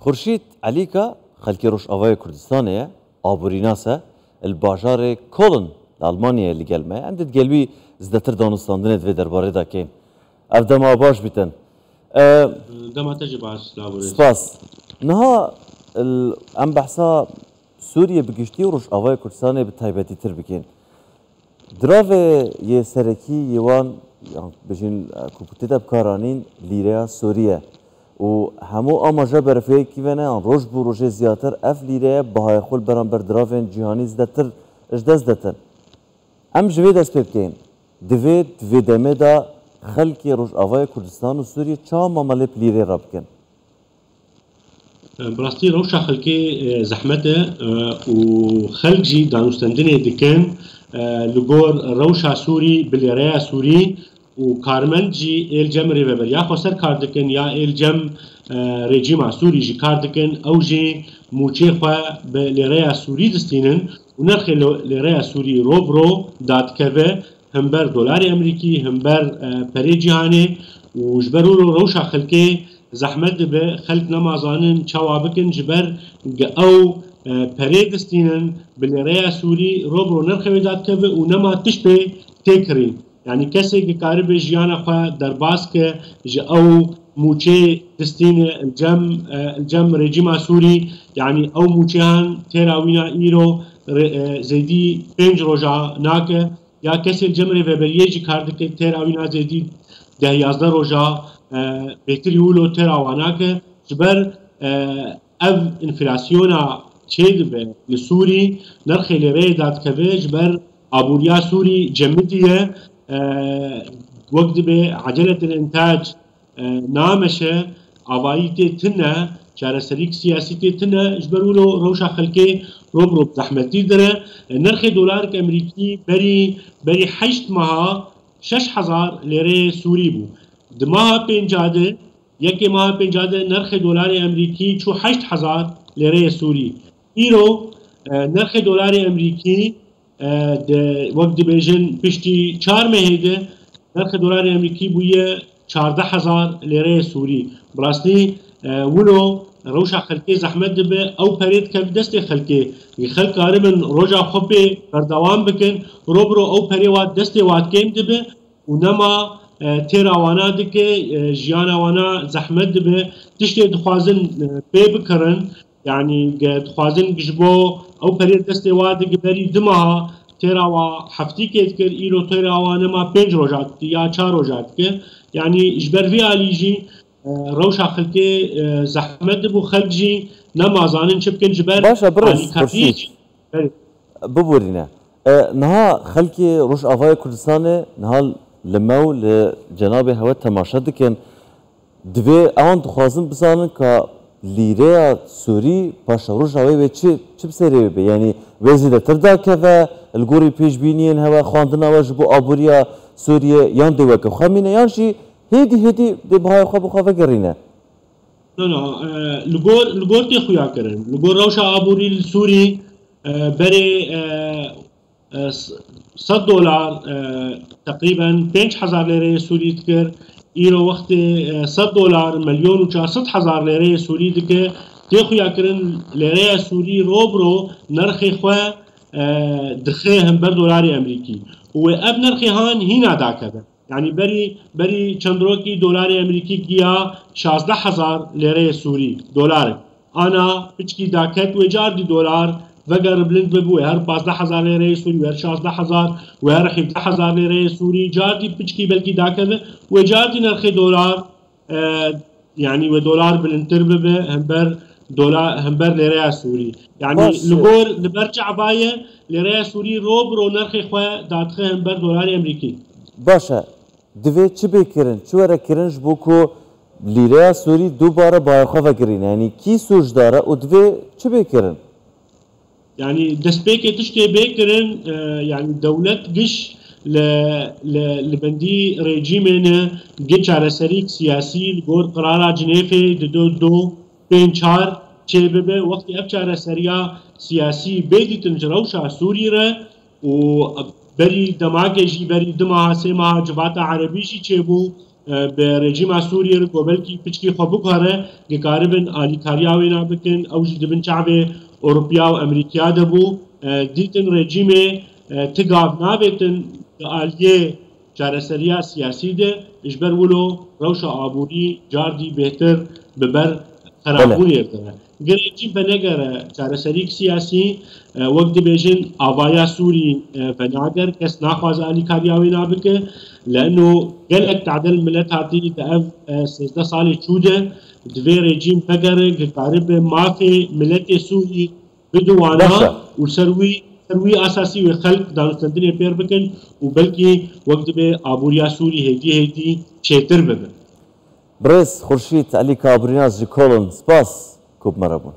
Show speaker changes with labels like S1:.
S1: خورشید علیکا خلکی روش آوای کردستانه آبوریناسه الباجار کولن آلمانیا لگلمه عندت قلبي زدتر دانستاندنت و درباره داکین اردم آباش بیتن
S2: دما تجب على
S1: سپاس نها ام بحثا سوریه بگشتی روش آوای کردستانه به تایبتی تر بکن دراو یه سرکی یوان بجین کوپوتیت بکارانین لیره سوریه و همو آماجه برفیه کی ونه آن روش بو روش زیاتر اف لیره بهای خول بران بر دراوین جهانی زدتر اجداز دتن ام جوی دست بکن دوی دمه دا خلکی روش آوای کردستان و سوریه چا ممالی لیره را بکن
S2: براستي روشا خلقي زحمته وخلجي دانوستندني دكان لغور روشا سوري باليريا سوري وكارمنجي الجم ريفبر يا خسر كاردكن يا الجم ريجيما سوري جي كاردكن او جي موچيخوا باليريا سوري دستينن ونرخ ليريا سوري روبرو دات كفه همبر دولار امريكي همبر بري جهاني وجبرو روشا خلقي زحمت به خلق نمازانن چوابکن جبر او پریدستینن بلیریا سوری روبرو نرخوی داد که و نما تشبه تکرین یعنی کسی که کاری به جیان خواه در باز که او موچه دستین الجم رژیم سوری یعنی او موچه هن تیراوینا ایرو زیدی 5 روزا ناکه یا کسی الجم ریوبریه جی کارده که تیراوینا زیدی 10-11 روزا بهتری ولو تراوانا که جبر اف انفلاسیونا چید به لسوری نرخ لیره داد که جبر ابوریا سوری جمدیه وقت به عجلة الانتاج نامشه اوایت تنه چارەسەریک سیاسی تنه جبر ولو روشا خلقی روب زحمتی داره نرخ دلار امریکی بری 8 ماه 6000 لیره سوری بو دماها پنجاده یکی ماه پنجاده نرخ دلار امریکی چو 8000 لیره سوری ایرو نرخ دلار امریکی وقت بیجن پشتی 4 مهده نرخ دلار امریکی بویه 14000 لیره سوری براستی ولو روشا خلقی زحمت دبه او پرید که دست خلقی خلق قاربن روشا خوبه بردوام بکن روبرو او پریوات دست وات کم دبه و نما تیراوانا دکه جیانوانا زحمت دبه تشتی دخوازن پی بکرن یعنی دخوازن گجبو او پرید دست وات دکه بری دمها تیراوا هفتی که دکر ایرو تیراوانا ما 5 روزات یا 4 روزات که یعنی اجبر وی آلیجی روشا خلقی زحمت دبو خلجی نمازانن چبکن جبر
S1: باشا برس خورشید ببورینه نها خلقی روش آوای کردستانه نها لمو لجناب هوا تماشا دکن دوی آن دخوازن بزانن که لیره سوری پاشا روش آوای و چه بسیاری بی یعنی وزیده تردا که و الگوری پیش بینین هوا خواندن آواج بو آبوریا سوریه یان دوه که خمینه یانشی هیدی دی بهای خواه بخواه وگرینه
S2: نه لگور تی خویا کرن لگور روشا آبوری سوری بری $100 تقريبا 5000 ليره سوري تكر ايرو وقت $100 مليون و 400,000 ليره سوري دكه تيخو ياكرن ليره سوري روبرو نرخي خو دخه هم بر دولار امريكي و اب نرخي هان هنا داكده يعني بري چندروكي دولار امريكي گيا 16000 ليره سوري دولار انا بچكي داكت و جار دي دولار وگر بلند ببوه هر 15000 لیره سوری و هر 16000 و هر 17000 لیره سوری جاردی پچکی بلکی داکده و جاردی نرخ دلار يعني و دلار بلندتر ببه همبر لیره سوری يعني لگور لبرچ عبایه لیره سوری روبرو نرخ خواه دادخه همبر دلار امریکی
S1: باشه دوی چی بکرن؟ چی وره کرنش بو که لیره سوری دوباره باید خواه وگرین یعنی کی سوش داره و دوی چی بکرن؟
S2: يعني دسبيك تشتي بيكرن يعني دولة قش لبندي ريجيمين قش على سريك سياسي لقول قرارة جنيفي دو 5-4 چه وقت اب على سريا سياسي بيدي تنجروشا سوري را و بري دماغي جي بري دماها سيماها جباتا عربي جي چه بو به رژیم سوریه رو قبل کی پچکی خو بکاره که کاربن آلیکاریا وینا بکن او جد بن شعب اوروبیا و امریکا دبو دیتن رژیم تقاب نابتن آلیه چارەسەریە سیاسی ده اجبر ولو روش عبوری جاردی بهتر ببر خرابونی ارتبه گرچی بنگر چارەسەریک سیاسی وقت بیجن آوایا سوری فناگر کس ناخواز آلی کاریاوی نابکه لأنه قلق تعدل ملت هاتی دعف 13 سال چوده دوی رژیم بگره که قارب مافی ملت سوری بدوانا و سروی اساسی و خلق دانستندنی پیر بکن و بلکه وقت به آبوریا سوری هدی چهتر ببن
S1: برس خورشید علی کابریناز جی کولن سپاس کوب مرابون